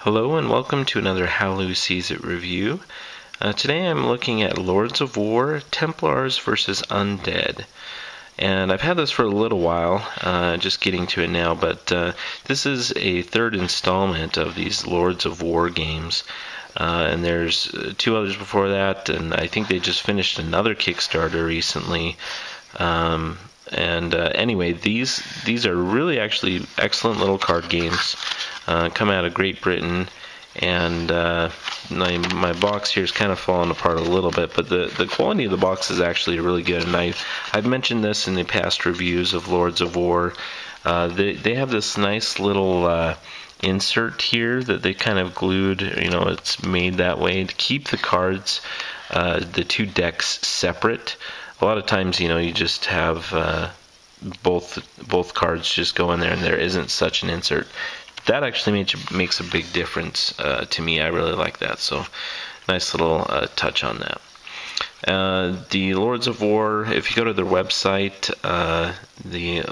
Hello and welcome to another Halloo Sees It review. Today I'm looking at Lords of War, Templars vs. Undead. And I've had this for a little while, just getting to it now, but this is a third installment of these Lords of War games. And there's two others before that, and I think they just finished another Kickstarter recently. Anyway, these are really actually excellent little card games. Come out of Great Britain, and my box here is kind of falling apart a little bit, but the quality of the box is actually really good. And I've mentioned this in the past reviews of Lords of War. They have this nice little insert here that they kind of glued. It's made that way to keep the cards, the two decks separate. A lot of times, you just have both cards just go in there, and there isn't such an insert. That actually makes a big difference to me. I really like that. So, nice little touch on that. The Lords of War, if you go to their website, the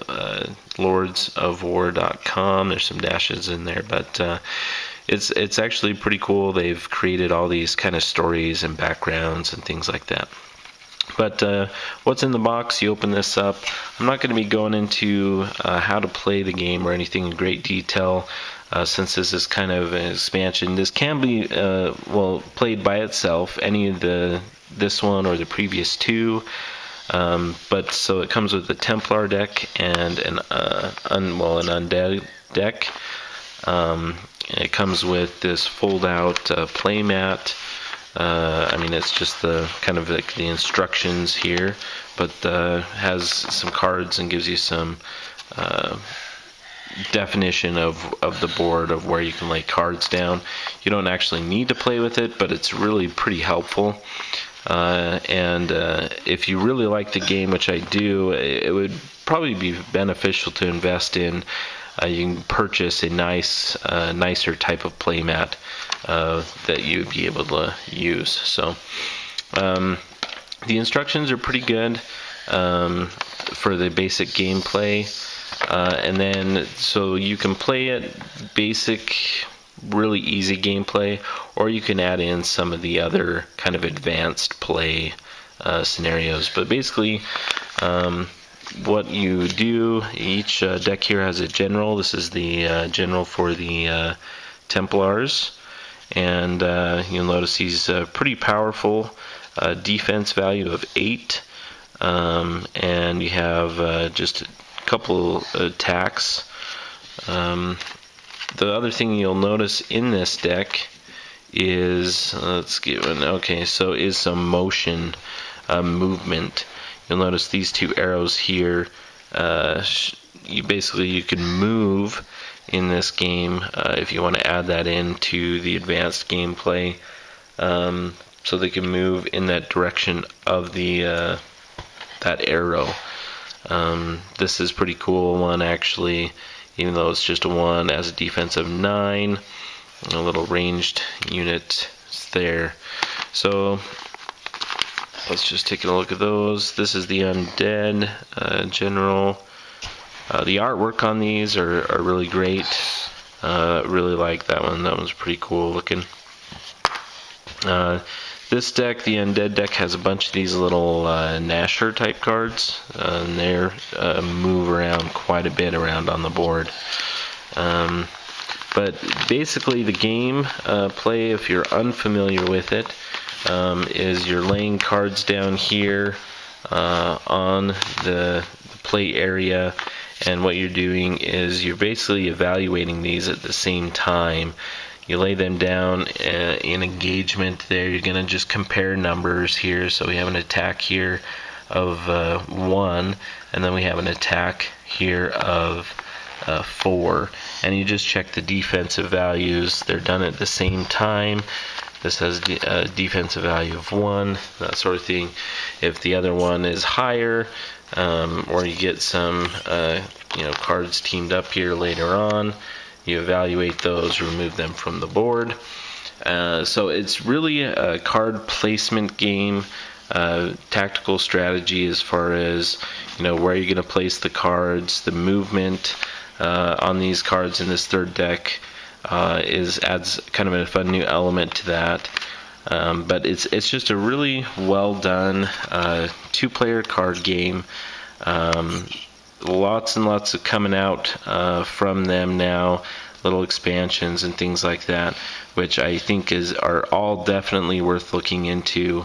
lordsofwar.com, there's some dashes in there, but it's actually pretty cool. They've created all these kind of stories and backgrounds and things like that. But what's in the box? You open this up. I'm not going to be going into how to play the game or anything in great detail, since this is kind of an expansion. This can be played by itself, any of this one or the previous two. But so it comes with a Templar deck and an Undead deck. It comes with this fold-out play mat. It's just the kind of like the instructions here, but has some cards and gives you some definition of the board, of where you can lay cards down. You don't actually need to play with it, but it's really pretty helpful. If you really like the game, which I do, it would probably be beneficial to invest in. You can purchase a nicer type of playmat that you'd be able to use. So the instructions are pretty good for the basic gameplay, and then so you can play it basic, really easy gameplay, or you can add in some of the other kind of advanced play scenarios. But basically, what you do, each deck here has a general. This is the general for the Templars, and you'll notice he's pretty powerful, defense value of 8, and you have just a couple attacks. The other thing you'll notice in this deck is, is some motion, movement. You'll notice these two arrows here. You can move in this game if you want to add that into the advanced gameplay, so they can move in that direction of the that arrow. This is pretty cool one, actually, even though it's just a 1, as a defense of 9. A little ranged unit there. So let's just take a look at those. This is the Undead general. The artwork on these are really great. Really like that one. That one's pretty cool looking. This deck, the Undead deck, has a bunch of these little Nasher type cards, and they move around quite a bit around on the board. But basically, the game play, if you're unfamiliar with it, is you're laying cards down here on the play area, and what you're doing is you're basically evaluating these at the same time. You lay them down in engagement there. You're going to just compare numbers here. So we have an attack here of 1, and then we have an attack here of 4. And you just check the defensive values. They're done at the same time. This has a defensive value of 1, that sort of thing. If the other one is higher, or you get some cards teamed up here later on, you evaluate those, remove them from the board. So it's really a card placement game, tactical strategy as far as where you're going to place the cards, the movement on these cards in this third deck. adds kind of a fun new element to that. But it's just a really well done 2-player card game. Lots and lots of coming out from them now, little expansions and things like that, which I think are all definitely worth looking into.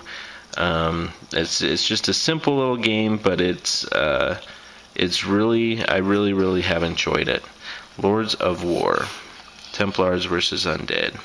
It's just a simple little game, but I really have enjoyed it. Lords of War, Templars versus Undead.